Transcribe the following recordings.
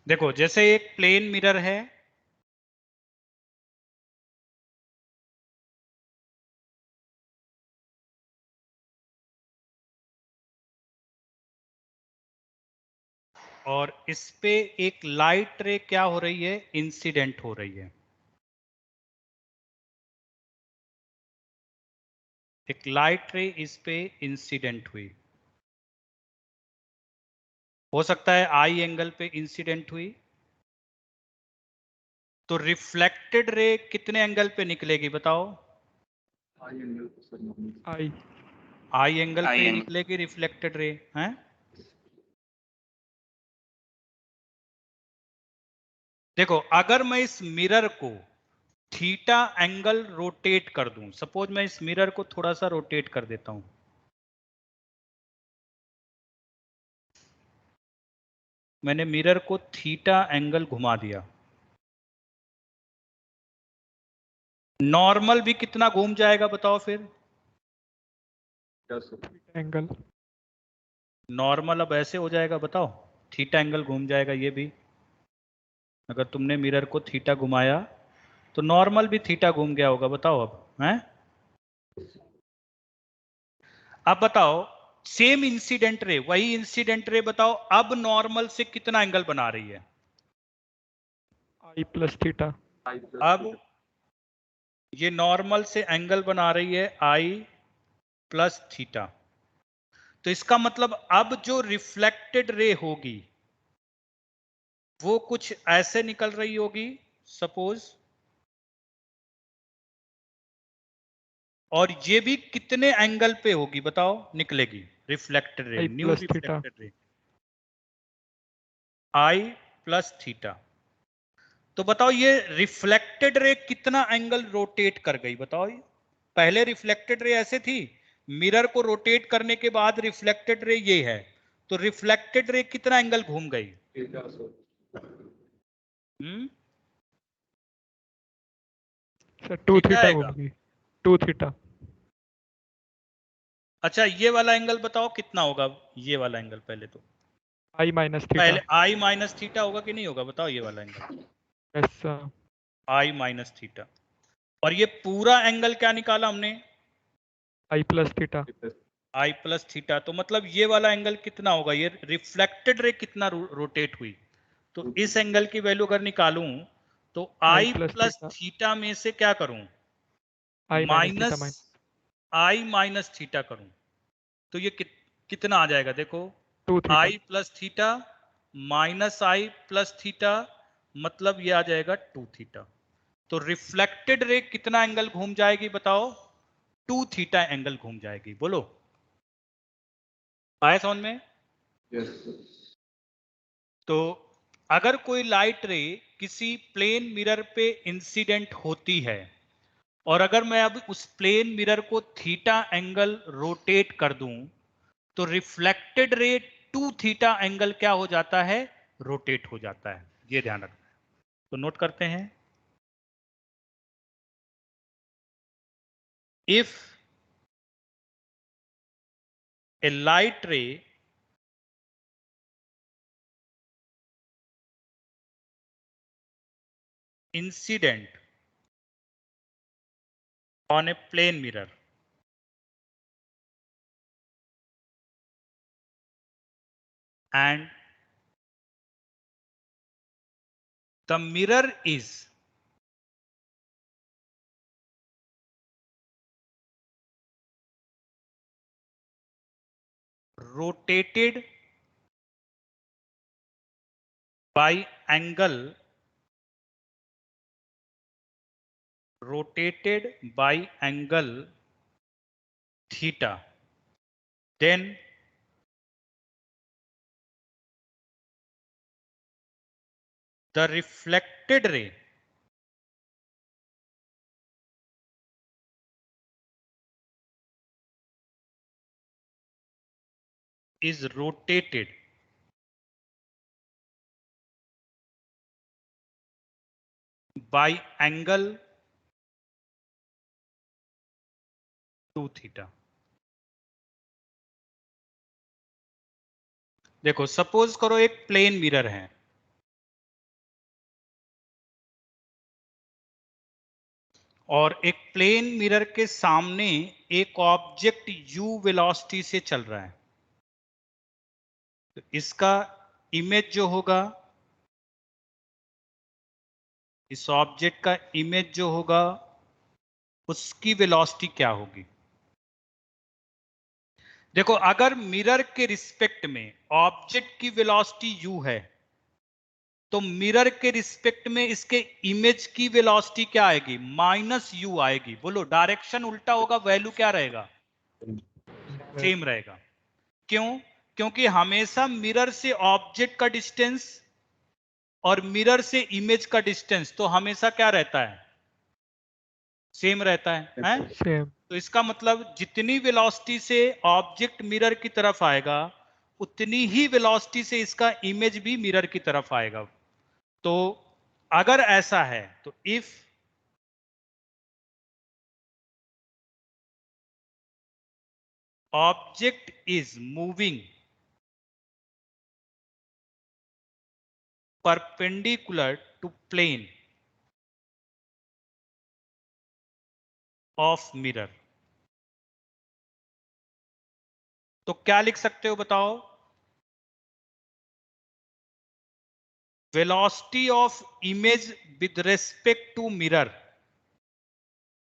देखो जैसे एक प्लेन मिरर है, और इस पे एक लाइट रे क्या हो रही है, इंसिडेंट हो रही है। एक लाइट रे इस पे इंसिडेंट हुई, हो सकता है आई एंगल पे इंसिडेंट हुई, तो रिफ्लेक्टेड रे कितने एंगल पे निकलेगी बताओ? आई आई एंगल पे आई निकलेगी रिफ्लेक्टेड रे हैं। देखो अगर मैं इस मिरर को थीटा एंगल रोटेट कर दूं, सपोज मैं इस मिरर को थोड़ा सा रोटेट कर देता हूं, मैंने मिरर को थीटा एंगल घुमा दिया, नॉर्मल भी कितना घूम जाएगा बताओ फिर? एंगल नॉर्मल अब ऐसे हो जाएगा बताओ, थीटा एंगल घूम जाएगा ये भी। अगर तुमने मिरर को थीटा घुमाया तो नॉर्मल भी थीटा घूम गया होगा, बताओ अब हैं। अब बताओ सेम इंसिडेंट रे, वही इंसिडेंट रे बताओ अब नॉर्मल से कितना एंगल बना रही है? आई प्लस थीटा। अब ये नॉर्मल से एंगल बना रही है आई प्लस थीटा, तो इसका मतलब अब जो रिफ्लेक्टेड रे होगी वो कुछ ऐसे निकल रही होगी सपोज, और ये भी कितने एंगल पे होगी बताओ निकलेगी reflected ray, I knew plus theta. Reflected ray, I plus theta. तो बताओ ये रिफ्लेक्टेड रे कितना एंगल रोटेट कर गई बताओ? ये पहले रिफ्लेक्टेड रे ऐसे थी, मिरर को रोटेट करने के बाद रिफ्लेक्टेड रे ये है, तो रिफ्लेक्टेड रे कितना एंगल घूम गई? सर 2 ठीक थीटा आएगा। घूम गई। 2 थीटा। अच्छा ये वाला एंगल बताओ कितना होगा? ये वाला एंगल पहले तो, आई माइनस थीटा। पहले आई माइनस थीटा होगा कि नहीं होगा बताओ? ये वाला angle yes I minus theta, और ये पूरा एंगल क्या निकाला हमने? आई प्लस थीटा। आई प्लस थीटा। तो मतलब ये वाला एंगल कितना होगा? ये रिफ्लेक्टेड रे कितना रोटेट हुई? तो इस एंगल की वैल्यू अगर निकालूं तो आई प्लस थीटा। थीटा में से क्या करूं? आई माइनस थीटा माइनस आई माइनस थीटा करूं तो ये कितना आ जाएगा देखो? 2 थीटा। आई प्लस थीटा माइनस आई प्लस थीटा, मतलब ये आ जाएगा 2 थीटा। तो रिफ्लेक्टेड रे कितना एंगल घूम जाएगी बताओ? 2 थीटा एंगल घूम जाएगी। बोलो आया समझ में? तो अगर कोई लाइट रे किसी प्लेन मिरर पे इंसिडेंट होती है, और अगर मैं अब उस प्लेन मिरर को थीटा एंगल रोटेट कर दूं, तो रिफ्लेक्टेड रे 2 थीटा एंगल क्या हो जाता है? रोटेट हो जाता है। ये ध्यान रखना है। तो नोट करते हैं, इफ ए लाइट रे incident on a plane mirror and the mirror is rotated by angle theta, then the reflected ray is rotated by angle 2 theta। देखो सपोज करो एक प्लेन मिरर है, और एक प्लेन मिरर के सामने एक ऑब्जेक्ट u वेलोसिटी से चल रहा है, तो इसका इमेज जो होगा, इस ऑब्जेक्ट का इमेज जो होगा उसकी वेलोसिटी क्या होगी? देखो, अगर मिरर के रिस्पेक्ट में ऑब्जेक्ट की वेलोसिटी u है, तो मिरर के रिस्पेक्ट में इसके इमेज की वेलोसिटी क्या आएगी? -u आएगी। बोलो, डायरेक्शन उल्टा होगा, वैल्यू क्या रहेगा? सेम रहेगा। क्यों? क्योंकि हमेशा मिरर से ऑब्जेक्ट का डिस्टेंस और मिरर से इमेज का डिस्टेंस तो हमेशा क्या रहता है? सेम रहता है, हैं? सेम। तो इसका मतलब जितनी वेलोसिटी से ऑब्जेक्ट मिरर की तरफ आएगा, उतनी ही वेलोसिटी से इसका इमेज भी मिरर की तरफ आएगा। तो अगर ऐसा है तो if object is moving perpendicular to plane of mirror, तो क्या लिख सकते हो बताओ? Velocity of image with respect to mirror,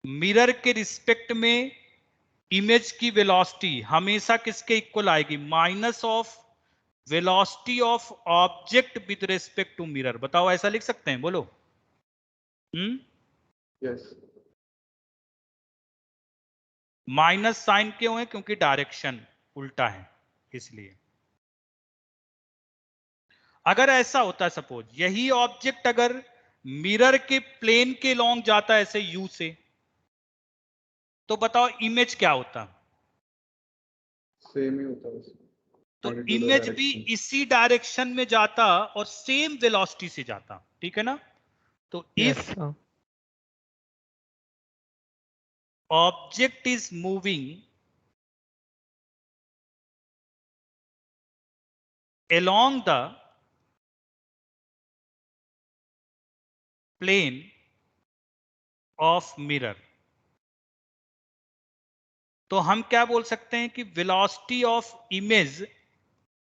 mirror के रिस्पेक्ट में इमेज की वेलोसिटी हमेशा किसके इक्वल आएगी? Minus of velocity of object with respect to mirror. बताओ, ऐसा लिख सकते हैं? बोलो। यस। माइनस साइन क्यों है? क्योंकि डायरेक्शन उल्टा है, इसलिए। अगर ऐसा होता, सपोज यही ऑब्जेक्ट अगर मिरर के प्लेन के लॉन्ग जाता है ऐसे यू से, तो बताओ इमेज क्या होता? सेम ही होता है बस। तो Pointed to the इमेज भी direction. इसी डायरेक्शन में जाता और सेम वेलोसिटी से जाता, ठीक है ना? तो yes if sir. Object is moving along the plane of mirror, तो हम क्या बोल सकते हैं कि velocity of image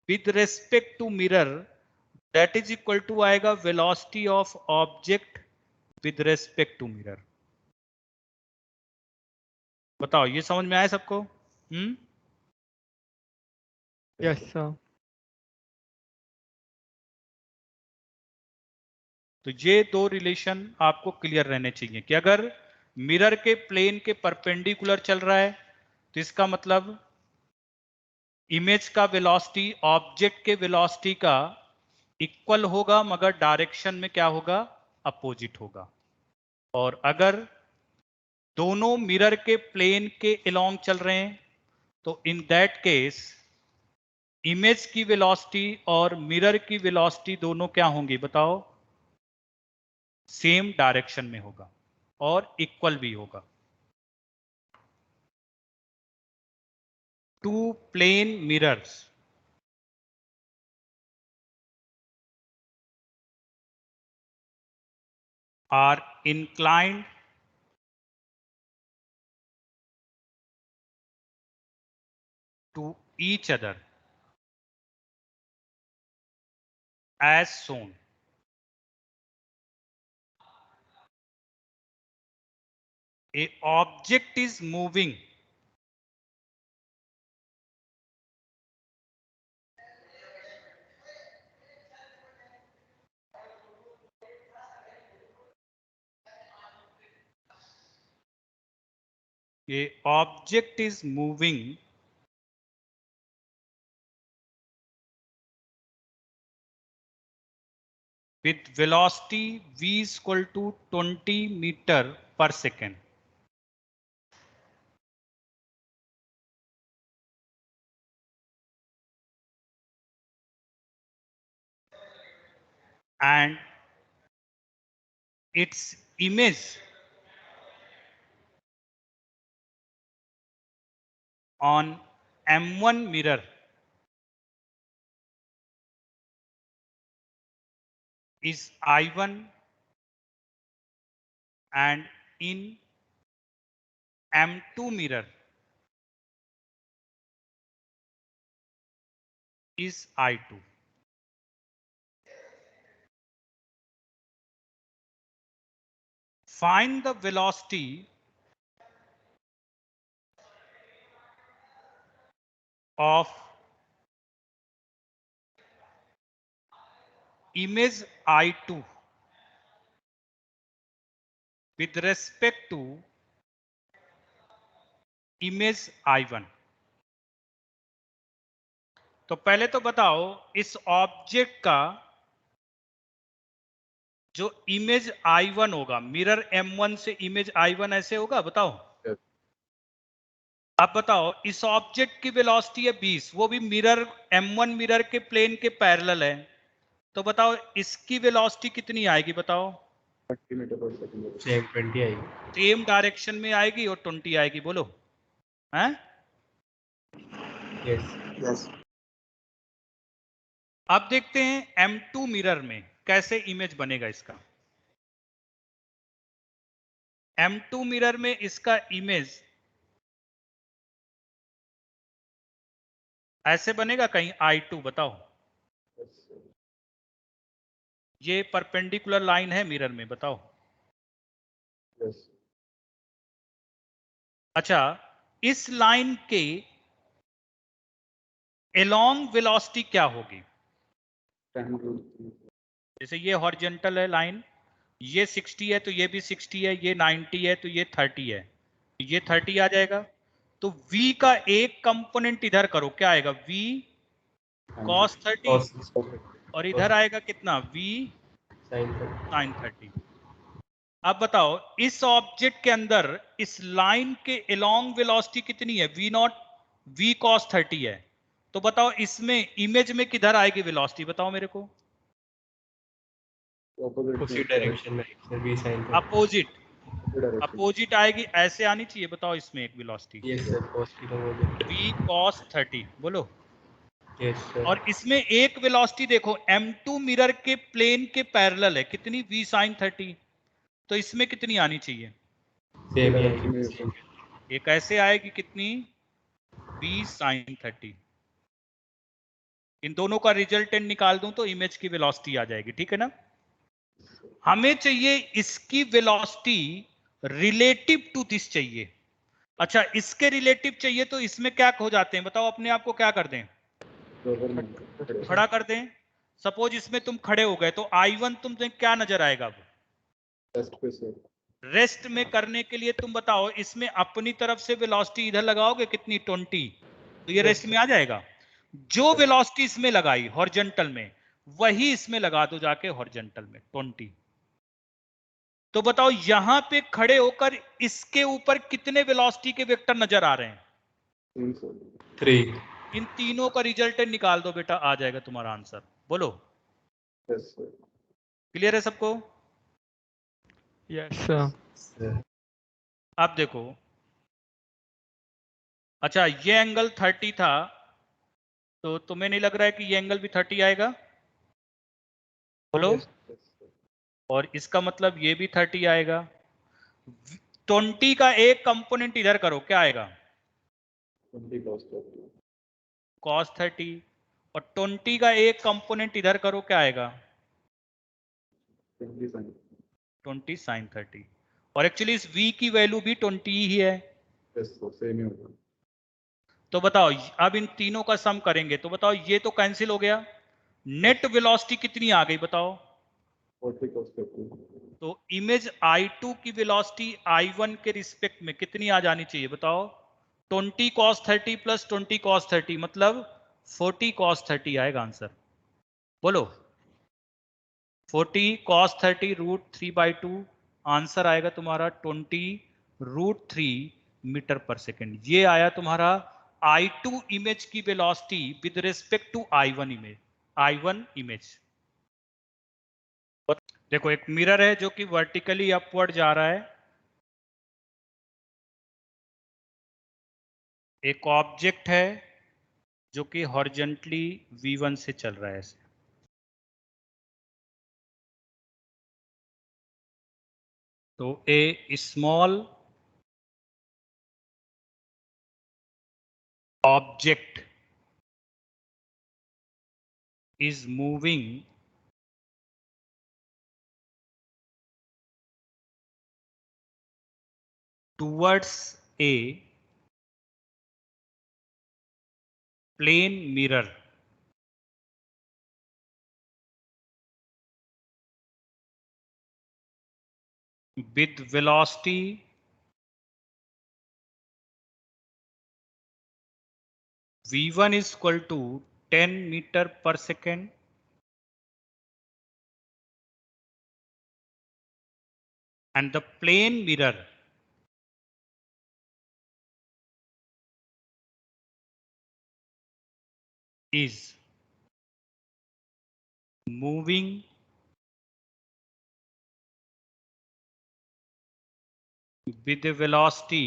with respect to mirror that is equal to आएगा velocity of object with respect to mirror. बताओ, ये समझ में आया सबको? Yes sir. तो ये दो रिलेशन आपको क्लियर रहने चाहिए कि अगर मिरर के प्लेन के परपेंडिकुलर चल रहा है तो इसका मतलब इमेज का वेलोसिटी ऑब्जेक्ट के वेलोसिटी का इक्वल होगा, मगर डायरेक्शन में क्या होगा? अपोजिट होगा। और अगर दोनों मिरर के प्लेन के अलोंग चल रहे हैं तो इन दैट केस इमेज की वेलोसिटी और मिरर की वेलोसिटी दोनों क्या होंगी? बताओ। सेम डायरेक्शन में होगा और इक्वल भी होगा। Two plane mirrors are inclined to each other as shown. A object is moving with velocity v is equal to 20 meter per second. And its image on M1 mirror is I1 and in M2 mirror is I2. Find the velocity of image I2 with respect to image I1. तो पहले तो बताओ इस object का जो image I1 होगा, mirror M1 से image I1 ऐसे होगा, बताओ। अब बताओ इस ऑब्जेक्ट की वेलोसिटी है 20, वो भी मिरर M1 मिरर के प्लेन के पैरेलल है, तो बताओ इसकी वेलोसिटी कितनी आएगी, बताओ। 30 मीटर पर सेकंड। सेम 20 आएगी। सेम डायरेक्शन में आएगी और 20 आएगी, बोलो हैं? यस। अब देखते हैं M2 मिरर में कैसे इमेज बनेगा इसका। M2 मिरर में इसका इमेज ऐसे बनेगा कहीं I2, बताओ। ये परपेंडिकुलर लाइन है मिरर में, बताओ। अच्छा, इस लाइन के एलोंग वेलोसिटी क्या होगी? जैसे ये हॉरिजॉन्टल है लाइन, ये 60 है तो ये भी 60 है, ये 90 है तो ये 30 है, ये 30 आ जाएगा। तो v का एक कंपोनेंट इधर करो, क्या आएगा? v cos 30 और इधर आएगा कितना? v sin 30। अब बताओ इस ऑब्जेक्ट के अंदर इस लाइन के एलोंग वेलोसिटी कितनी है? v नॉट, v cos 30 है, तो बताओ इसमें इमेज में किधर आएगी वेलोसिटी, बताओ मेरे को। उसी डायरेक्शन में v sin 30। अपोजिट आएगी, ऐसे आनी चाहिए, बताओ इसमें एक velocity. Yes sir, cos theta बोलो। v cos 30 बोलो। Yes sir. और इसमें एक वेलोसिटी देखो M2 मिरर के प्लेन के पैरेलल है, कितनी? v sin 30, तो इसमें कितनी आनी चाहिए? सेम ही आएगी। एक ऐसे आएगी, कितनी? v sin 30। इन दोनों का रिजल्टेंट निकाल दूं तो इमेज की वेलोसिटी आ जाएगी, ठीक है ना? हमें चाहिए इसकी वेलोसिटी रिलेटिव टू दिस चाहिए। अच्छा, इसके रिलेटिव चाहिए तो इसमें क्या हो जाते हैं, बताओ अपने आप को क्या कर दें? खड़ा कर दें। सपोज इसमें तुम खड़े हो गए तो I1 तुमसे क्या नजर आएगा? अब रेस्ट में करने के लिए तुम बताओ इसमें अपनी तरफ से वेलोसिटी इधर लगाओगे, कितनी? 20, तो ये रेस्ट में आ जाएगा। जो वेलोसिटी इसमें लगाई हॉरिजॉन्टल में, वही इसमें लगा दो जाके हॉरिजॉन्टल में, 20। तो बताओ यहां पे खड़े होकर इसके ऊपर कितने वेलोसिटी के वेक्टर नजर आ रहे हैं? 3। इन तीनों का रिजल्टेंट निकाल दो बेटा, आ जाएगा तुम्हारा आंसर, बोलो। क्लियर है सबको? Yes sir. अब देखो, अच्छा ये एंगल 30 था, तो तुम्हें नहीं लग रहा है कि ये एंगल भी 30 आएगा? बोलो। और इसका मतलब ये भी 30 आएगा। 20 का एक कंपोनेंट इधर करो, क्या आएगा? cos 30। और 20 का एक कंपोनेंट इधर करो, क्या आएगा? 20 sin 30। और एक्चुअली इस v की वैल्यू भी 20 ही है। तो बताओ अब इन तीनों का सम करेंगे तो बताओ ये तो कैंसिल हो गया, नेट वेलोसिटी कितनी आ गई बताओ? 40 cos 30। तो इमेज I2 की वेलोसिटी I1 के रिस्पेक्ट में कितनी आ जानी चाहिए, बताओ? 20 cos 30 प्लस 20 cos 30 मतलब 40 cos 30 आएगा आंसर, बोलो। 40 cos 30 √3/2, आंसर आएगा तुम्हारा 20 √3 मीटर पर सेकेंड। ये आया तुम्हारा I2 इमेज की velocity with respect to I1 image. देखो एक मिरर है जो कि वर्टिकली अपवर्ड जा रहा है, एक ऑब्जेक्ट है जो कि हॉरिजॉन्टली V1 से चल रहा है ऐसे। तो ए small object is moving towards a plane mirror with velocity v1 is equal to 10 meter per second and the plane mirror is moving with a velocity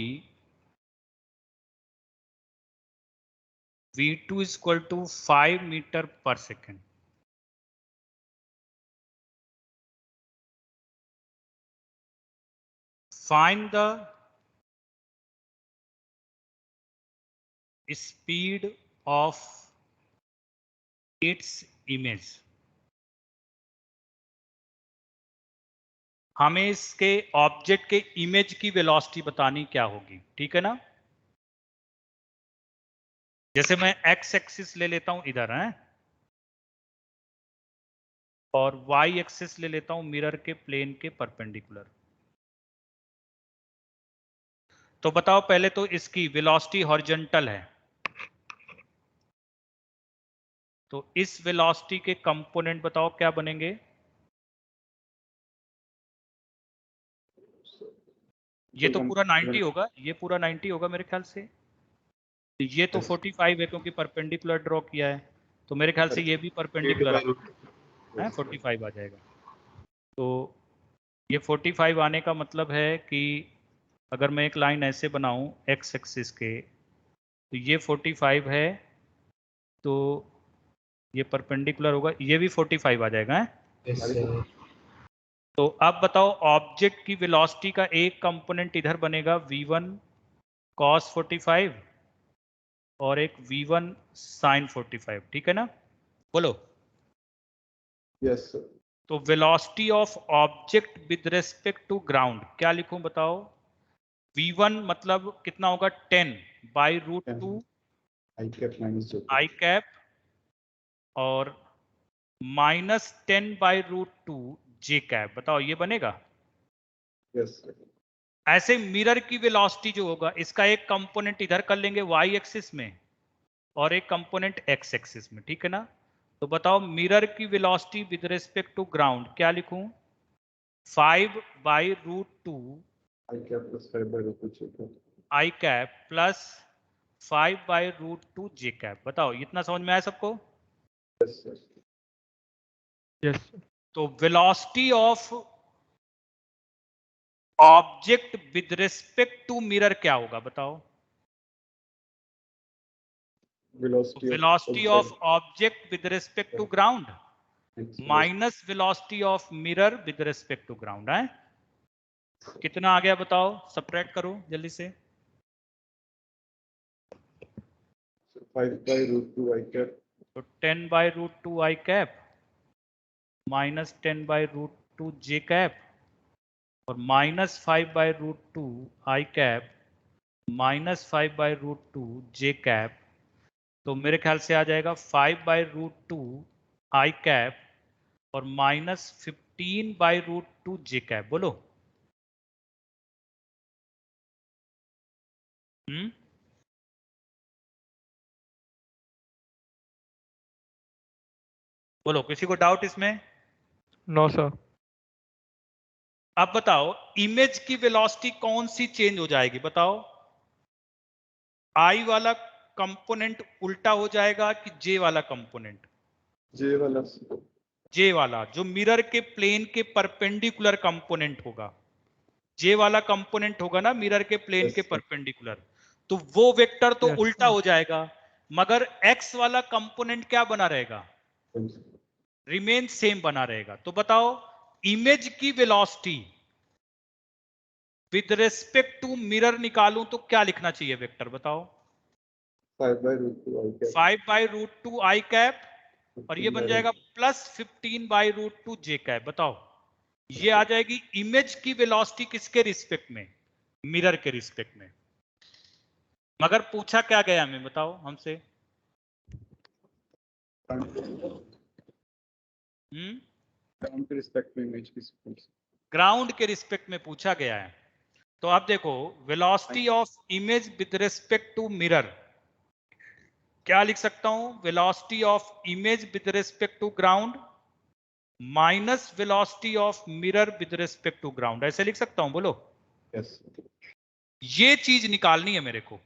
v2 is equal to 5 meter per second. Find the speed of its image. हमें इसके object के image की velocity बतानी क्या होगी, ठीक है ना। जैसे मैं एक्स एक्सिस ले लेता हूं इधर है और वाई एक्सिस ले लेता हूं मिरर के प्लेन के परपेंडिकुलर। तो बताओ पहले तो इसकी वेलोसिटी हॉरिजॉन्टल है, तो इस वेलोसिटी के कंपोनेंट बताओ क्या बनेंगे। ये तो पूरा 90 होगा, ये पूरा 90 होगा मेरे ख्याल से। ये तो 45 है क्योंकि परपेंडिकुलर ड्रॉ किया है, तो मेरे ख्याल से ये भी परपेंडिकुलर है, 45 आ जाएगा। तो ये 45 आने का मतलब है कि अगर मैं एक लाइन ऐसे बनाऊं एक्स एक्सिस के, तो ये 45 है, तो ये परपेंडिकुलर होगा, ये भी 45 आ जाएगा है? Yes, sir. तो अब बताओ ऑब्जेक्ट की वेलोसिटी का एक कंपोनेंट इधर बनेगा v1 cos 45 और एक v1 sin 45, ठीक है ना। बोलो। Yes, sir. तो velocity of object with respect to ground क्या लिखूं बताओ। v1 मतलब कितना होगा 10 by root 2 I cap minus J. I cap और minus 10 by root 2 J cap. बताओ ये बनेगा। Yes, sir. ऐसे मिरर की वेलोसिटी जो होगा इसका एक कंपोनेंट इधर कर लेंगे वाई एक्सिस में और एक कंपोनेंट एक्स एक्सिस में, ठीक है ना। तो बताओ मिरर की velocity with respect to ground क्या लिखूं। 5 by root 2 I cap plus 5 by root 2 J. I cap plus 5 by root 2 J cap. बताओ इतना समझ में आया सबको। Yes, sir. Yes. तो velocity of object with respect to mirror क्या होगा बताओ। Velocity of object with respect to ground minus velocity of mirror with respect to ground है। कितना आ गया बताओ, सब्ट्रैक्ट करो जल्दी से। 5 by root 2 I cap. तो 10 by root 2 I cap minus 10 by root 2 J cap और minus 5 by root 2 I cap minus 5 by root 2 J cap. तो मेरे ख्याल से आ जाएगा 5 बाई रूट 2 आई कैप और minus 15 by root 2 J cap. बोलो। बोलो, किसी को डाउट इसमें? No, sir. अब बताओ इमेज की वेलोसिटी कौन सी चेंज हो जाएगी बताओ। आई वाला कंपोनेंट उल्टा हो जाएगा कि जे वाला कंपोनेंट। J वाला. जे वाला जो मिरर के प्लेन के परपेंडिकुलर कंपोनेंट होगा, जे वाला कंपोनेंट होगा ना मिरर के प्लेन Yes, के sir. परपेंडिकुलर, तो वो वेक्टर तो Yes, उल्टा sir. हो जाएगा, मगर एक्स वाला कंपोनेंट क्या बना रहेगा, रिमेन सेम बना रहेगा। तो बताओ इमेज की velocity with respect to mirror निकालूं तो क्या लिखना चाहिए वेक्टर बताओ। 5 by root 2 I cap. 5 by root two I cap और ये 15 बन by जाएगा plus 15 by root two J cap. बताओ ये आ जाएगी इमेज की वेलोसिटी किसके रिस्पेक्ट में? मिरर के रिस्पेक्ट में। मगर पूछा क्या गया हमें बताओ हमसे? ग्राउंड के रिस्पेक्ट में इमेज की सीक्वेंस। ग्राउंड के रिस्पेक्ट में पूछा गया है। तो आप देखो velocity of image with respect to mirror क्या लिख सकता हूं? Velocity of image with respect to ground minus velocity of mirror with respect to ground, ऐसे लिख सकता हूं। बोलो यस। ये चीज निकालनी है मेरे को,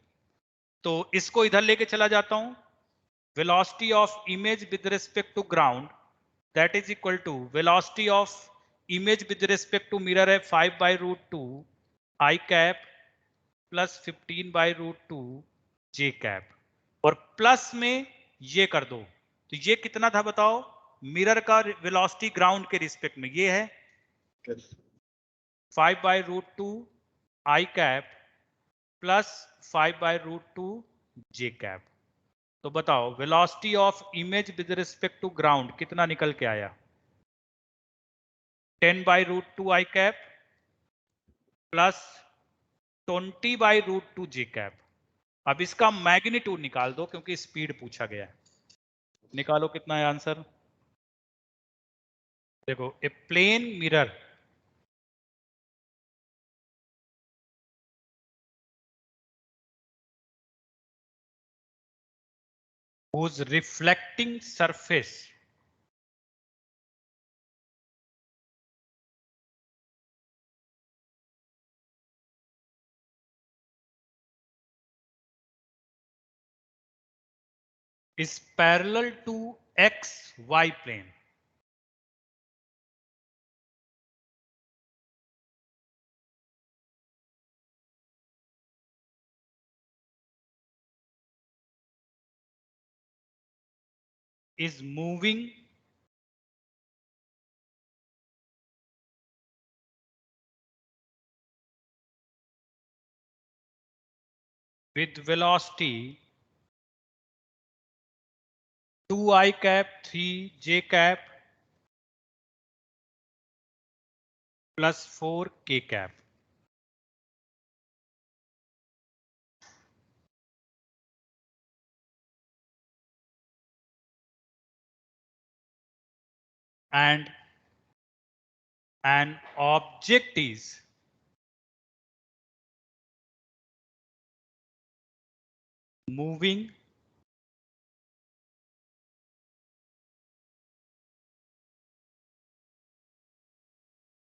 तो इसको इधर लेके चला जाता हूं। Velocity of image with respect to ground that is equal to velocity of image with respect to mirror है 5 by root two I cap plus 15 by root two J cap, और प्लस में ये कर दो। तो ये कितना था बताओ? मिरर का वेलोसिटी ग्राउंड के रिस्पेक्ट में ये है yes. 5 by root two I cap plus 5 by root two J cap. तो बताओ velocity of image with respect to ground कितना निकल के आया? 10 by root two I cap plus 20 by root two J cap. अब इसका मैग्नीट्यूड निकाल दो क्योंकि स्पीड पूछा गया है। निकालो कितना है आंसर? देखो a plane mirror whose reflecting surface is parallel to xy plane is moving with velocity 2 I cap 3 j cap plus 4 k cap। And an object is moving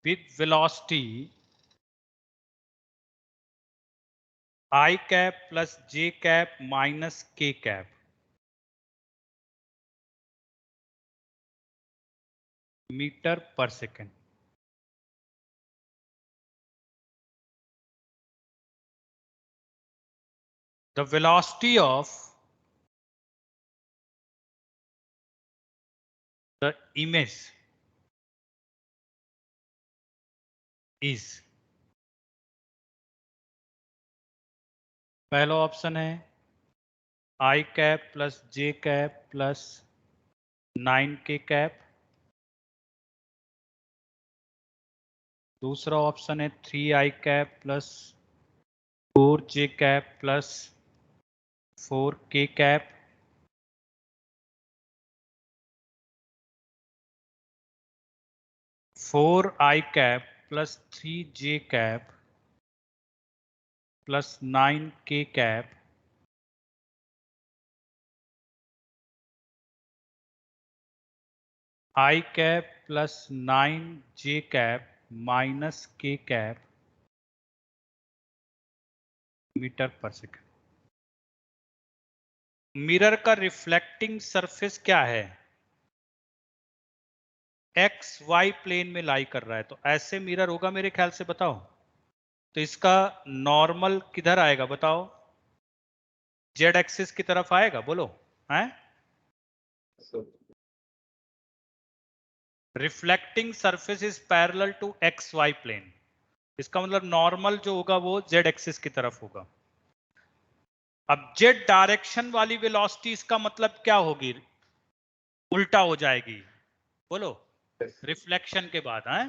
with velocity I cap plus j cap minus k cap meter per second। The velocity of the image is, पहला option है आई cap plus जे cap plus 9 के cap, दूसरा option है 3 आई cap plus 4 जे cap plus 4 के cap, four आई cap plus 3 जे cap plus 9 के cap आई cap plus 9 जे cap minus के cap metre पर second. Mirror का रिफ्लेक्टिंग सरफेस क्या है? एक्स वाई प्लेन में लाई कर रहा है, तो ऐसे मिरर होगा मेरे ख्याल से। बताओ तो इसका नॉर्मल किधर आएगा बताओ? जेड एक्सिस की तरफ आएगा। बोलो हैं? Reflecting surface is parallel to X Y plane, इसका मतलब नॉर्मल जो होगा वो जेड एक्सिस की तरफ होगा। अब जेड डायरेक्शन वाली वेलोसिटी इसका मतलब क्या होगी? उल्टा हो जाएगी। बोलो, Yes. रिफ्लेक्शन के बाद है।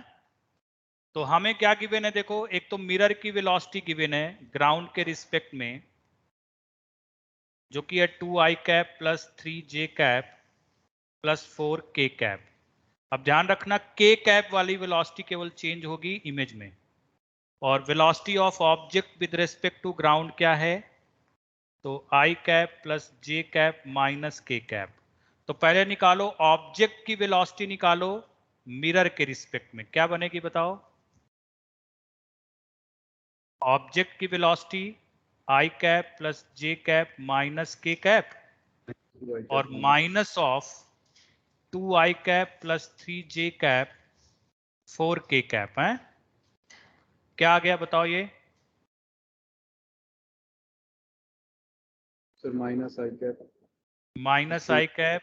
तो हमें क्या गिवन है? देखो, एक तो मिरर की वेलोसिटी गिवन है ग्राउंड के रिस्पेक्ट में, जो कि है 2i cap plus 3j cap plus 4k cap. अब ध्यान रखना, k कैप वाली वेलोसिटी केवल चेंज होगी इमेज में, और velocity of object with respect to ground क्या है? तो i cap plus j cap minus k cap. तो पहले निकालो ऑब्जेक्ट की वेलोसिटी, निकालो मिरर के रिस्पेक्ट में, क्या बनेगी बताओ? ऑब्जेक्ट की velocity i cap plus j cap minus k cap, 2i cap और minus minus of 2i cap plus 3j cap 4k cap है। क्या आ गया बताओ ये? sir minus I cap minus i cap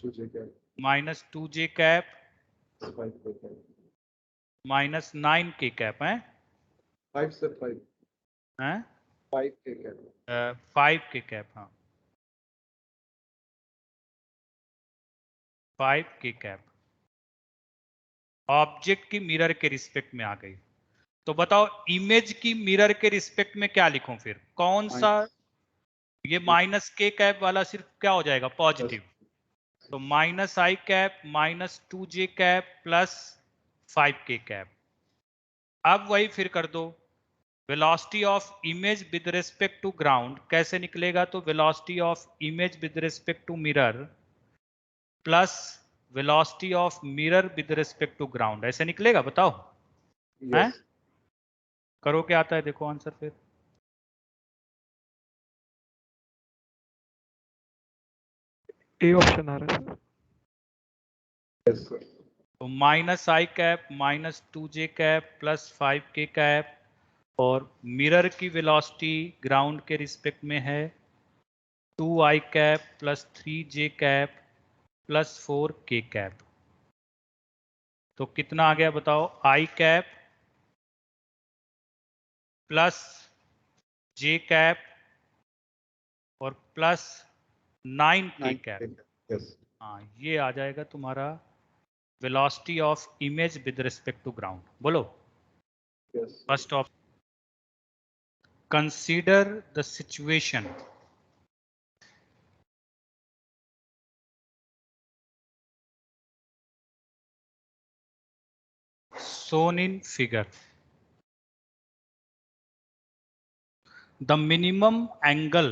to j cap minus 2j cap 5k cap minus 9k cap है 5 sir 5 हैं 5k cap 5k cap, हाँ 5k cap object की mirror के रिस्पेक्ट में आ गई। तो बताओ इमेज की मिरर के रिस्पेक्ट में क्या लिखूं फिर? कौन सा? ये माइनस k कैप वाला सिर्फ क्या हो जाएगा? पॉजिटिव। तो minus i cap minus 2j cap plus 5k cap. अब वही फिर कर दो, velocity of image with respect to ground कैसे निकलेगा? तो velocity of image with respect to mirror plus velocity of mirror with respect to ground, ऐसे निकलेगा बताओ? हैं? yes करो, क्या आता है देखो आंसर फिर। ए ऑप्शन आ रहा है सर। yes sir तो minus i cap minus 2j cap plus 5k cap, और मिरर की वेलोसिटी ग्राउंड के रिस्पेक्ट में है 2i cap plus 3j cap plus 4k cap. तो कितना आ गया बताओ? i cap plus j cap और plus 9k 9k cap. cap yes हाँ, ये आ जाएगा तुम्हारा velocity of image with respect to ground. बोलो yes first of, consider the situation shown in figure. The minimum angle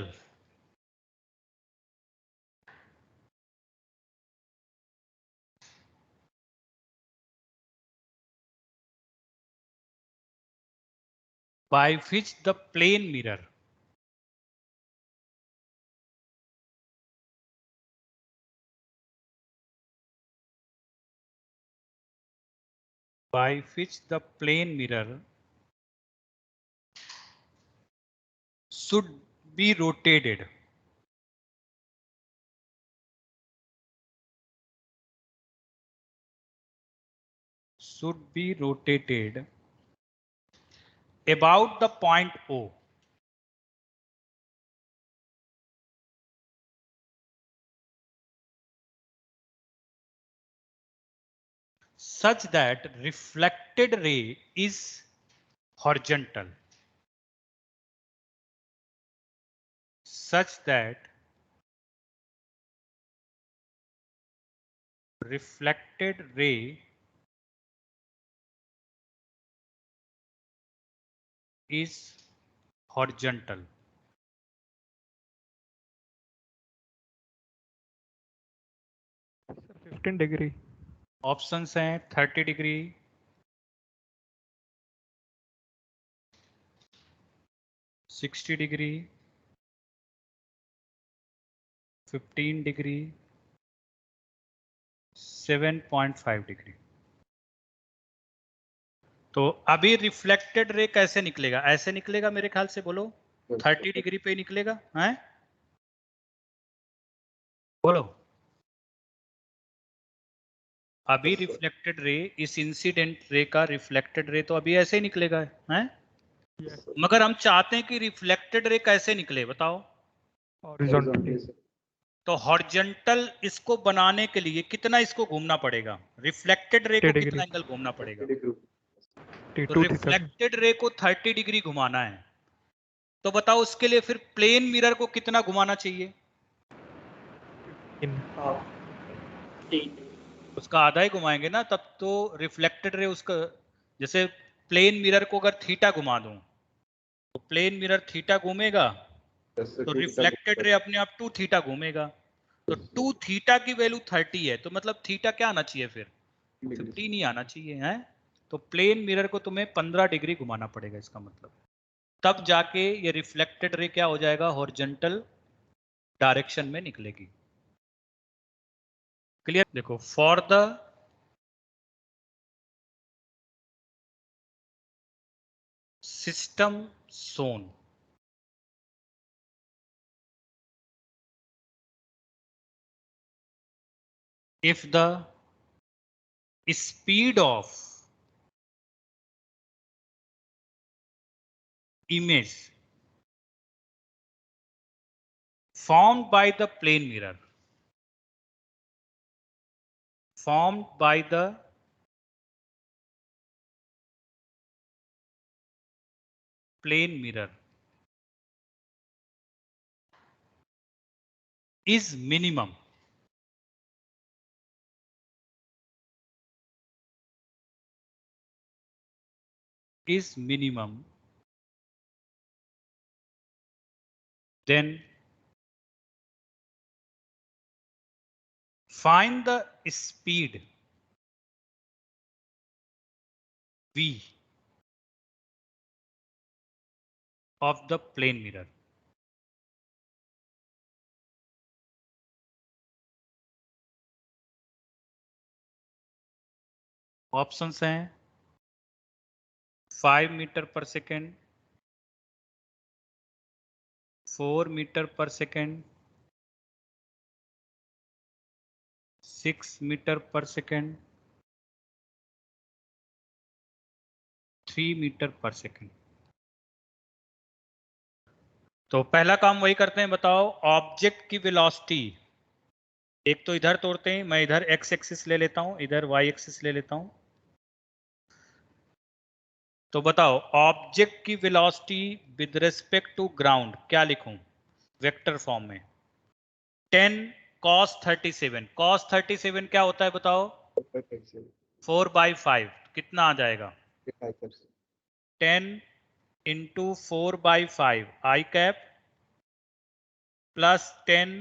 by which the plane mirror should be rotated about the point O such that reflected ray is horizontal, such that reflected ray is horizontal. Sir 15 degree. Options हैं 30 degree, 60 degree, 15 degree, 7.5 degree. तो अभी reflected ray कैसे निकलेगा? ऐसे निकलेगा मेरे ख्याल से, बोलो 30 डिग्री पे ही निकलेगा हैं? बोलो, अभी रिफ्लेक्टेड रे, इस इंसिडेंट रे का रिफ्लेक्टेड रे तो अभी ऐसे ही निकलेगा हैं? Yes. मगर हम चाहते हैं कि रिफ्लेक्टेड रे कैसे निकले, बताओ। Horizontally. तो हॉरिजॉन्टल इसको बनाने के लिए कितना इसको घूमना पड़ेगा, रिफ्लेक्टेड रे को 30 कितना degree. एंगल घूमना पड़ेगा? तो 2 theta. रिफ्लेक्टेड रे को 30 डिग्री घुमाना है, तो बताओ उसके लिए फिर प्लेन मिरर को कितना घुमाना चाहिए? In. उसका आधा ही घुमाएंगे ना, तब तो रिफ्लेक्टेड रे उसका, जैसे प्लेन मिरर को अगर थीटा घुमा दूं तो प्लेन मिरर थीटा घूमेगा, तो रिफ्लेक्टेड रे अपने आप 2 थीटा घूमेगा। तो 2 थीटा की वैल्यू 30 है, तो मतलब थीटा क्या आना चाहिए फिर? 15 ही आना चाहिए है। तो प्लेन मिरर को तुम्हें 15 डिग्री घुमाना पड़ेगा, इसका मतलब तब जाके ये रिफ्लेक्टेड रे क्या हो जाएगा, हॉरिजॉन्टल डायरेक्शन में निकलेगी। क्लियर? देखो, for the system shown, if the speed of image formed by the plane mirror is minimum, then find the speed v of the plane mirror. Options हैं 5 metre पर second, 4 metre पर second, 6 metre पर second, 3 metre पर second. तो पहला काम वही करते हैं, बताओ ऑब्जेक्ट की वेलोसिटी, एक तो इधर तोड़ते हैं, मैं इधर एक्स एक्सिस ले लेता हूं, इधर वाई एक्सिस ले लेता हूं। तो बताओ ऑब्जेक्ट की velocity with respect to ground क्या लिखूं वेक्टर फॉर्म में? 10 cos 37, cos 37 क्या होता है बताओ? 4/5, कितना आ जाएगा? 10 into 4/5 I cap plus 10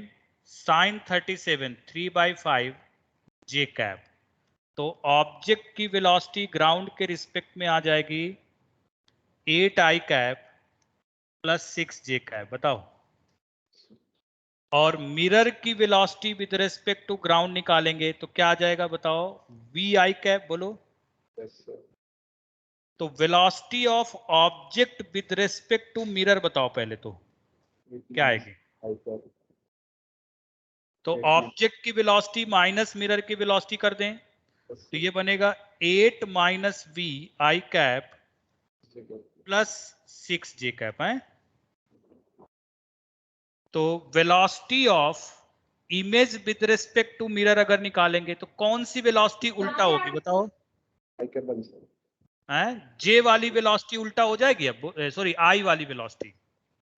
sin 37 3/5 J cap. तो ऑब्जेक्ट की वेलोसिटी ग्राउंड के रिस्पेक्ट में आ जाएगी 8 I cap plus 6 J cap. बताओ, और मिरर की velocity with respect to ground निकालेंगे तो क्या आ जाएगा बताओ? V I cap. बोलो। तो velocity of object with respect to mirror बताओ पहले तो क्या आएगी? तो ऑब्जेक्ट की वेलोसिटी माइनस मिरर की वेलोसिटी कर दें तो ये बनेगा 8 minus V I cap plus 6 J cap है। तो velocity of image with respect to mirror अगर निकालेंगे तो कौन सी वेलोसिटी उल्टा होगी बताओ? जे वाली वेलोसिटी उल्टा हो जाएगी, अब सॉरी आई वाली वेलोसिटी।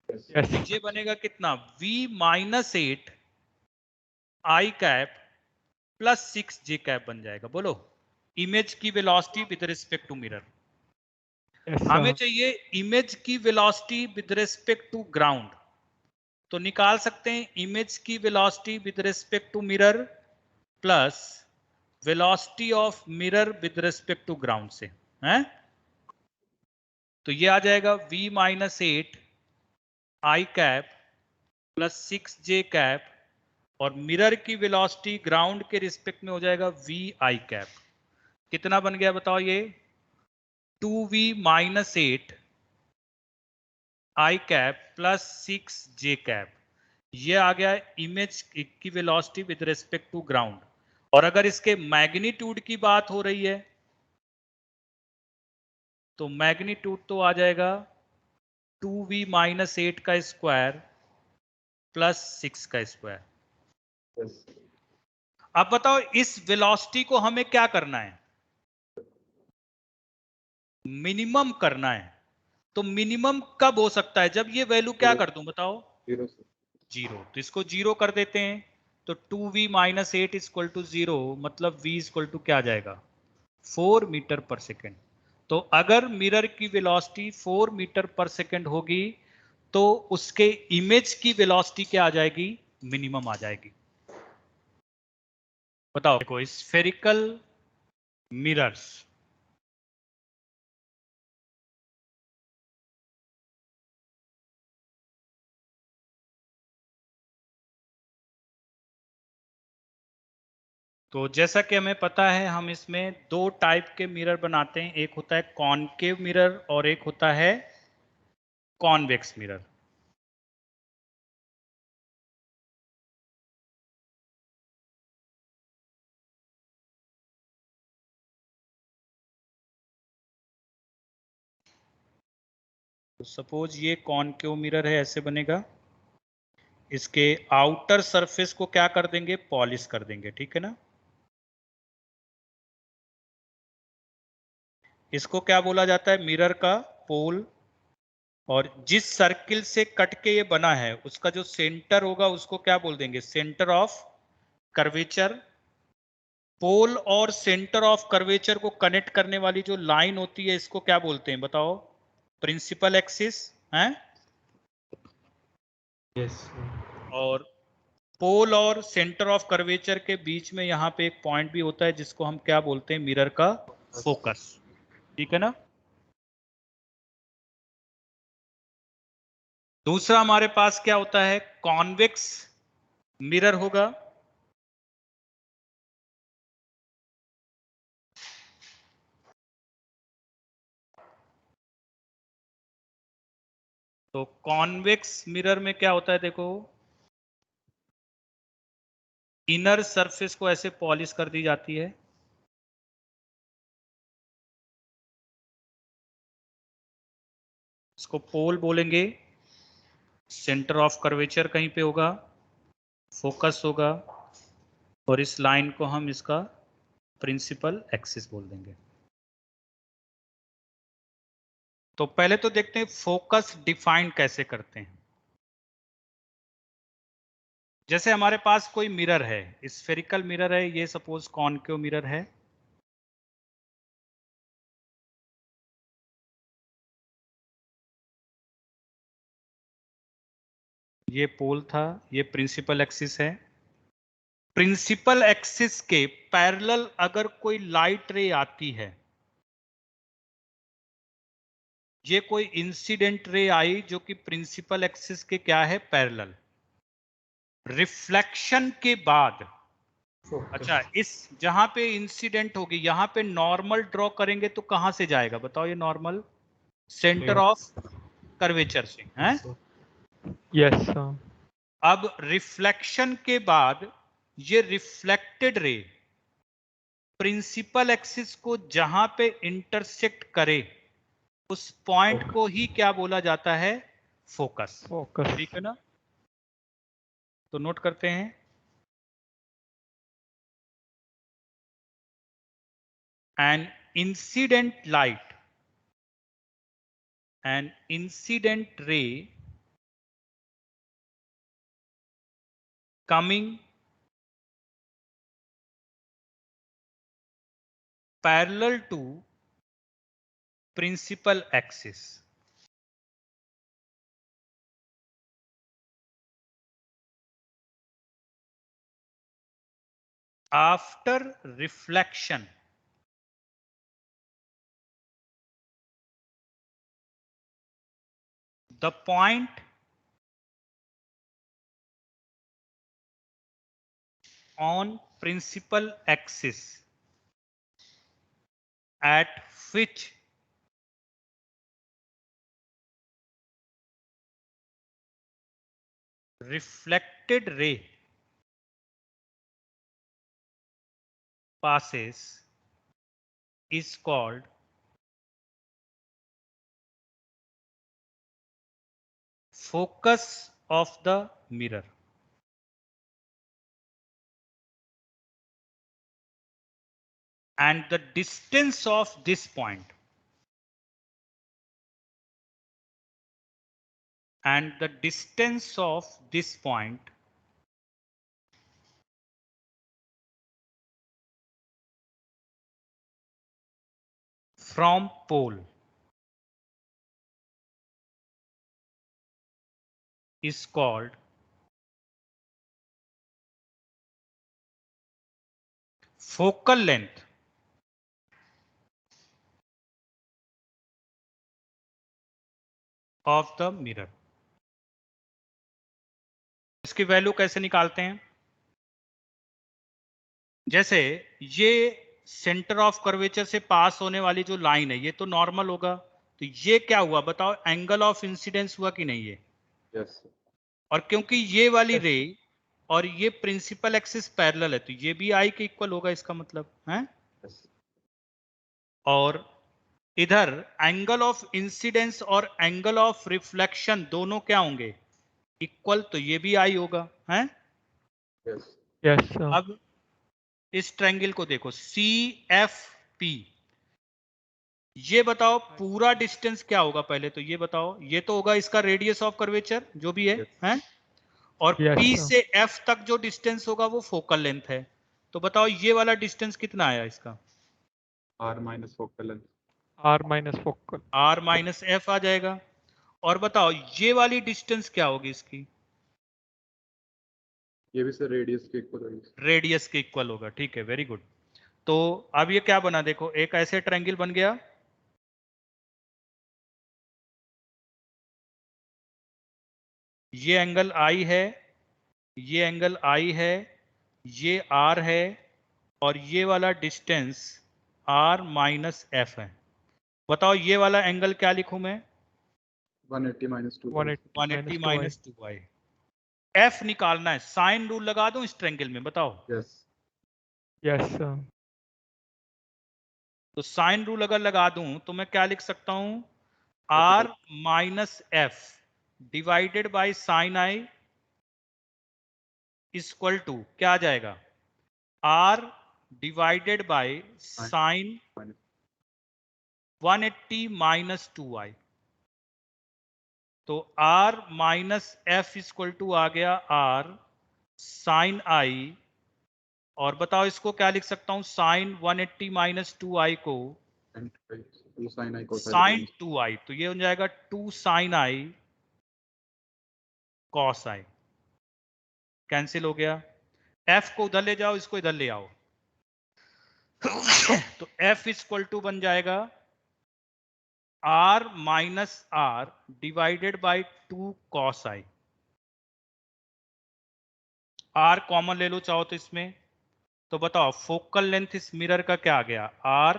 Yes. ये बनेगा कितना? v minus 8 I cap plus 6 J cap बन जाएगा। बोलो, इमेज की velocity with respect to mirror. Yes, हमें sir. चाहिए इमेज की velocity with respect to ground, तो निकाल सकते हैं इमेज की velocity with respect to mirror plus velocity of mirror with respect to ground से, हैं? तो ये आ जाएगा v minus 8 I cap plus 6 J cap, और मिरर की वेलोसिटी ग्राउंड के रिस्पेक्ट में हो जाएगा v आई कैप। कितना बन गया बताओ ये? 2v minus 8 I cap plus 6 J cap. ये आ गया इमेज की velocity with respect to ground. और अगर इसके मैग्नीट्यूड की बात हो रही है तो मैग्नीट्यूड तो आ जाएगा 2v माइनस 8 का स्क्वायर प्लस 6 का स्क्वायर। Yes. अब बताओ इस वेलोसिटी को हमें क्या करना है, मिनिमम करना है। तो मिनिमम कब हो सकता है, जब ये वैल्यू क्या कर दूं बताओ, 0 sir. जीरो। तो इसको जीरो कर देते हैं, तो 2v माइनस 8 इक्वल टू 0, मतलब v इक्वल टू क्या आ जाएगा, 4 मीटर पर सेकेंड। तो अगर मिरर की वेलोसिटी 4 मीटर पर सेकेंड होगी तो उसके इमेज की वेलोसिटी क्या आ जाएगी, मिनिमम आ जाएगी। बताओ, देखो स्फेरिकल मिरर्स, तो जैसा कि हमें पता है हम इसमें दो टाइप के मिरर बनाते हैं, एक होता है कॉनकेव मिरर और एक होता है कॉन्वेक्स मिरर। तो सपोज ये कॉनकेव मिरर है, ऐसे बनेगा। इसके आउटर सरफेस को क्या कर देंगे, पॉलिश कर देंगे, ठीक है ना। इसको क्या बोला जाता है, मिरर का पोल। और जिस सर्किल से कट के ये बना है उसका जो सेंटर होगा उसको क्या बोल देंगे, सेंटर ऑफ कर्वेचर। पोल और सेंटर ऑफ कर्वेचर को कनेक्ट करने वाली जो लाइन होती है इसको क्या बोलते हैं बताओ, प्रिंसिपल एक्सिस है। Yes, sir. और पोल और सेंटर ऑफ कर्वेचर के बीच में यहां पे एक पॉइंट भी होता है जिसको हम क्या बोलते हैं, मिरर का फोकस, ठीक है ना। दूसरा हमारे पास क्या होता है, कॉन्वेक्स मिरर होगा। तो कॉन्वेक्स मिरर में क्या होता है, देखो इनर सरफेस को ऐसे पॉलिश कर दी जाती है। इसको पोल बोलेंगे, सेंटर ऑफ कर्वेचर कहीं पे होगा, फोकस होगा, और इस लाइन को हम इसका प्रिंसिपल एक्सिस बोल देंगे। तो पहले तो देखते हैं फोकस डिफाइन कैसे करते हैं। जैसे हमारे पास कोई मिरर है, स्फेरिकल मिरर है, ये सपोज कॉनकेव मिरर है। ये पोल था, ये प्रिंसिपल एक्सिस है। प्रिंसिपल एक्सिस के पैरेलल अगर कोई लाइट रे आती है, ये कोई इंसिडेंट रे आई जो कि प्रिंसिपल एक्सिस के क्या है, पैरेलल, रिफ्लेक्शन के बाद, Focus. अच्छा इस जहां पे इंसिडेंट होगी यहां पे नॉर्मल ड्रॉ करेंगे तो कहां से जाएगा बताओ, ये normal centre Yes. Of curvature से है। Yes, sir. Yes, sir. अब रिफ्लेक्शन के बाद ये रिफ्लेक्टेड रे प्रिंसिपल एक्सिस को जहां पे इंटरसेक्ट करे उस पॉइंट को ही क्या बोला जाता है, फोकस, Focus. ठीक है ना। तो नोट करते हैं, an incident light, an incident ray coming parallel to principal axis after reflection the point on principal axis at which reflected ray passes is called focus of the mirror. And the distance of this point. And the distance of this point from pole is called focal length of the mirror. इसकी value कैसे निकालते हैं? जैसे ये centre of curvature से पास होने वाली जो लाइन है ये तो नॉर्मल होगा, तो ये क्या हुआ बताओ, एंगल ऑफ इंसिडेंस हुआ कि नहीं ये? Yes. और क्योंकि ये वाली रे और ये प्रिंसिपल एक्सिस पैरेलल है तो ये भी आई के इक्वल होगा, इसका मतलब है। Yes. और इधर एंगल ऑफ इंसिडेंस और एंगल ऑफ रिफ्लेक्शन दोनों क्या होंगे? इक्वल, तो ये भी आई होगा, है। Yes. Yes, sir. अब इस ट्रायंगल को देखो CFP, ये बताओ पूरा डिस्टेंस क्या होगा? पहले तो ये बताओ, ये तो होगा इसका रेडियस ऑफ कर्वेचर जो भी है, Yes. हैं? और Yes, P sir. से F तक जो डिस्टेंस होगा वो फोकल लेंथ है। तो बताओ ये वाला डिस्टेंस कितना आया इसका? R minus focal length. R minus focal. R minus F आ जाएगा। और बताओ ये वाली डिस्टेंस क्या होगी इसकी? ये भी सर रेडियस के इक्वल होगी. रेडियस के इक्वल होगा, ठीक है, वेरी गुड। तो अब ये क्या बना देखो, एक ऐसे ट्रायंगल बन गया, ये एंगल I है, ये एंगल I है, ये R है, और ये वाला डिस्टेंस R माइनस F है। बताओ ये वाला एंगल क्या लिखूं मैं? 180 minus 2. 180 180 minus 2i। F निकालना है, साइन रूल लगा दूं इस ट्रायंगल में, बताओ। Yes. Yes, sir. तो साइन रूल अगर लगा दूं तो मैं क्या लिख सकता हूं? R minus F divided by sine i equal to क्या आ जाएगा? R divided by sine 180 minus 2i। तो R minus F equal to आ गया R साइन आई, और बताओ इसको क्या लिख सकता हूं? साइन 180 माइनस 2i को And 2 sin I cos I. Sine 2i, तो ये हो जाएगा 2 sine I cos I, cancel हो गया। F को उधर ले जाओ, इसको इधर ले आओ, तो F इक्वल टू बन जाएगा R minus R divided by 2 cos I. R common ले लो चाहो तो इसमें, तो बताओ फोकल लेंथ इस मिरर का क्या आ गया? R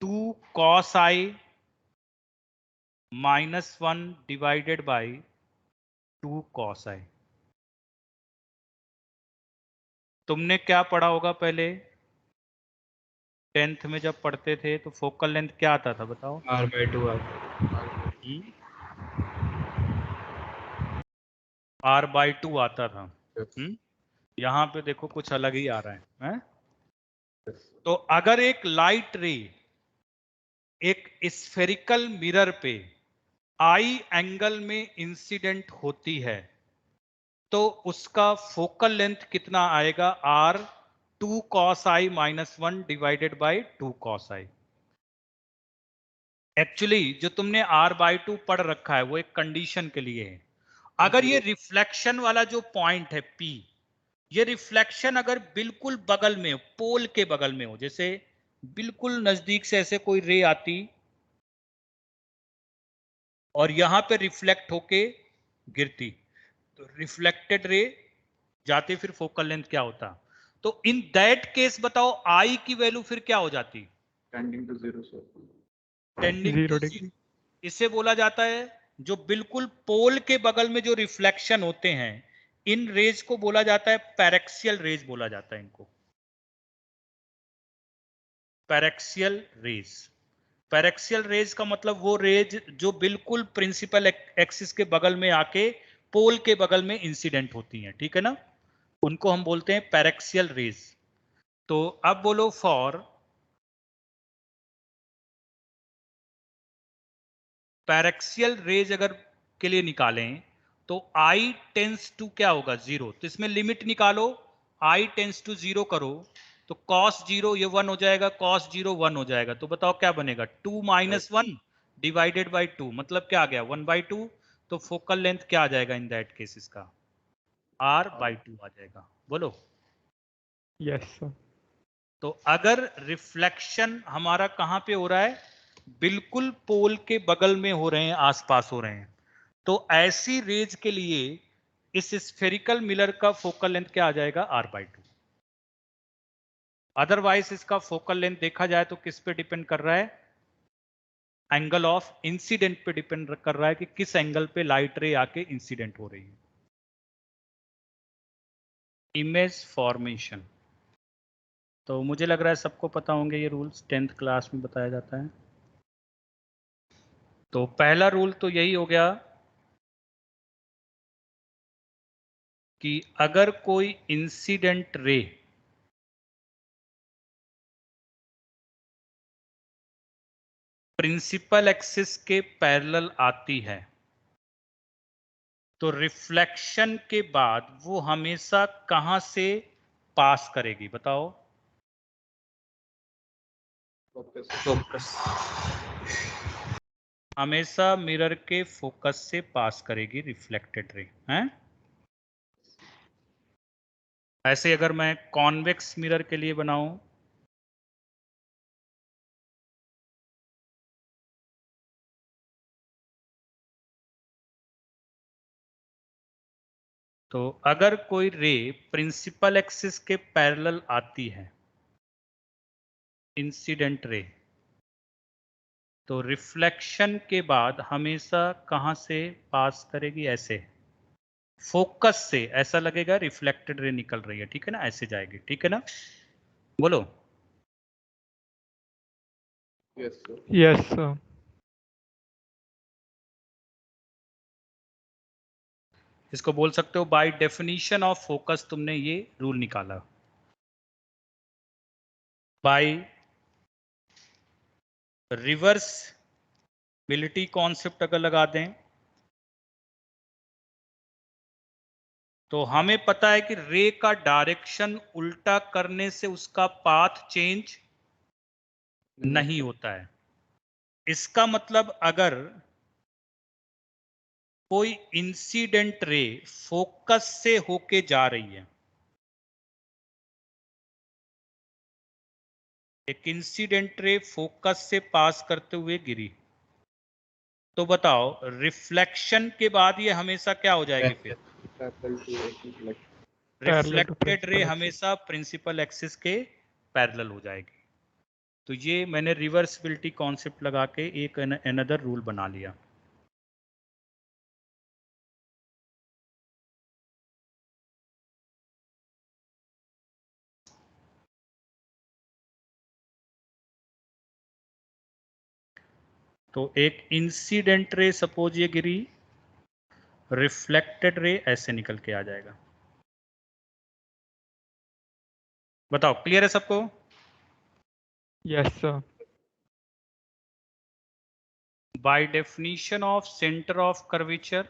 2 cos i minus 1 divided by 2 cos i। तुमने क्या पढ़ा होगा पहले 10th में जब पढ़ते थे, तो फोकल लेंथ क्या आता था बताओ? R/2 R/2 आता था। Yes. यहां पे देखो कुछ अलग ही आ रहा है, हैं? Yes. तो अगर एक लाइट रे एक स्फेरिकल मिरर पे आई एंगल में इंसिडेंट होती है तो उसका फोकल लेंथ कितना आएगा? R 2 cos i minus 1 divided by 2 cos i। Actually जो तुमने R/2 पढ़ रखा है वो एक कंडीशन के लिए है। अगर ये रिफ्लेक्शन वाला जो पॉइंट है P, ये रिफ्लेक्शन अगर बिल्कुल बगल में हो, पोल के बगल में हो, जैसे बिल्कुल नजदीक से ऐसे कोई रे आती और यहां पे रिफ्लेक्ट होके गिरती, तो रिफ्लेक्टेड रे जाते, फिर फोकल लेंथ क्या होता? तो इन दैट केस बताओ आई की वैल्यू फिर क्या हो जाती? Tending to 0, sir. Tending 0 to degree. इसे बोला जाता है, जो बिल्कुल पोल के बगल में जो रिफ्लेक्शन होते हैं इन रेज को बोला जाता है पैरेक्सियल रेज बोला जाता है इनको, पैरेक्सियल रेज। पैरेक्सियल रेज का मतलब वो रेज जो बिल्कुल प्रिंसिपल एक्सिस के बगल में आके पोल के बगल में इंसिडेंट होती हैं, ठीक है ना, उनको हम बोलते हैं पैरेक्सियल रेज। तो अब बोलो फॉर पैरेक्सियल रेज अगर के लिए निकालें तो I टेंस टू क्या होगा 0, तो इसमें लिमिट निकालो, I टेंस टू 0 करो तो cos 0 ये 1 हो जाएगा, cos 0 1 हो जाएगा, तो बताओ क्या बनेगा 2 माइनस 1 डिवाइडेड बाई 2, मतलब क्या आ गया 1/2। तो फोकल लेंथ क्या आ जाएगा इन दैट केस, इसका R/2 आ जाएगा। बोलो। Yes, sir. तो अगर रिफ्लेक्शन हमारा कहां पे हो रहा है, बिल्कुल पोल के बगल में हो रहे हैं, आसपास हो रहे हैं, तो ऐसी रेज के लिए इस स्फेरिकल मिरर का फोकल लेंथ क्या आ जाएगा R/2। अदरवाइज इसका फोकल लेंथ देखा जाए तो किस पे डिपेंड कर रहा है, एंगल ऑफ इंसिडेंट पे डिपेंड कर रहा है कि किस एंगल पे लाइट रे आके इंसिडेंट हो रही है। इमेज फॉर्मेशन, तो मुझे लग रहा है सबको पता होंगे ये रूल्स, 10th क्लास में बताया जाता है। तो पहला रूल तो यही हो गया कि अगर कोई इंसिडेंट रे प्रिंसिपल एक्सिस के पैरेलल आती है तो रिफ्लेक्शन के बाद वो हमेशा कहां से पास करेगी, बताओ। फोकस। हमेशा मिरर के फोकस से पास करेगी रिफ्लेक्टेड रे, हैं? ऐसे अगर मैं कॉन्वेक्स मिरर के लिए बनाऊं तो अगर कोई रे प्रिंसिपल एक्सिस के पैरेलल आती है, इंसिडेंट रे, तो रिफ्लेक्शन के बाद हमेशा कहां से पास करेगी, ऐसे फोकस से, ऐसा लगेगा रिफ्लेक्टेड रे निकल रही है, ठीक है ना, ऐसे जाएगी, ठीक है ना। बोलो। Yes, sir. Yes, sir. इसको बोल सकते हो बाय डेफिनेशन ऑफ फोकस तुमने ये रूल निकाला। बाय रिवर्सिबिलिटी कॉन्सेप्ट अगर लगा दें तो हमें पता है कि रे का डायरेक्शन उल्टा करने से उसका पाथ चेंज नहीं होता है। इसका मतलब अगर कोई इंसिडेंट रे फोकस से होके जा रही है, एक इंसिडेंट रे फोकस से पास करते हुए गिरी, तो बताओ रिफ्लेक्शन के बाद ये हमेशा क्या हो जाएगी फिर, Parallel to reflect. Parallel to reflected ray principal axis. हमेशा प्रिंसिपल एक्सिस के पैरेलल हो जाएगी। तो ये मैंने रिवर्सिबिलिटी कॉन्सेप्ट लगा के एक अनदर रूल बना लिया। तो एक इंसिडेंट रे सपोज ये गिरी, रिफ्लेक्टेड रे ऐसे निकल के आ जाएगा। बताओ क्लियर है सबको? Yes, sir. By definition of centre of curvature,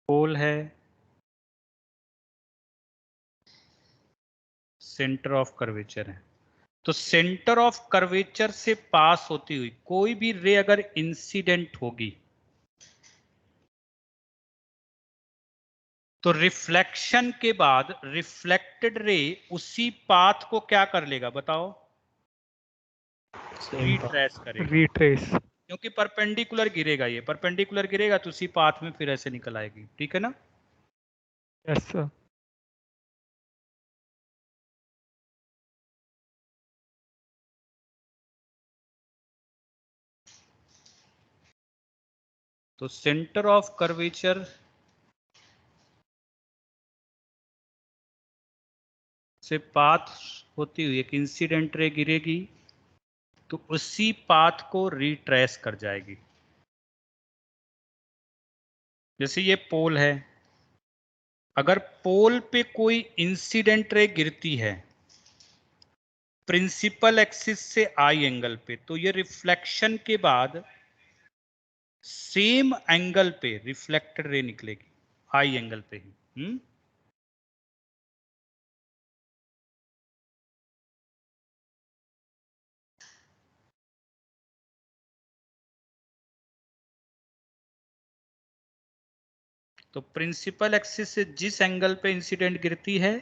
pole है, सेंटर ऑफ कर्वेचर है, तो सेंटर ऑफ कर्वेचर से पास होती हुई कोई भी रे अगर इंसिडेंट होगी तो रिफ्लेक्शन के बाद रिफ्लेक्टेड रे उसी पाथ को क्या कर लेगा, बताओ, रिट्रेस करेगा, Retrace. क्योंकि परपेंडिकुलर गिरेगा, ये परपेंडिकुलर गिरेगा तो उसी पाथ में फिर ऐसे निकल आएगी, ठीक है ना। Yes, sir. तो सेंटर ऑफ कर्वेचर से पाथ होती हुई एक इंसिडेंट रे गिरेगी तो उसी पाथ को रिट्रेस कर जाएगी। जैसे ये पोल है, अगर पोल पे कोई इंसिडेंट रे गिरती है प्रिंसिपल एक्सिस से आई एंगल पे, तो ये रिफ्लेक्शन के बाद सेम एंगल पे रिफ्लेक्टेड रे निकलेगी, आई एंगल पे ही। तो प्रिंसिपल एक्सिस से जिस एंगल पे इंसिडेंट गिरती है,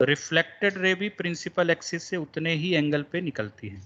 रिफ्लेक्टेड रे भी प्रिंसिपल एक्सिस से उतने ही एंगल पे निकलती है।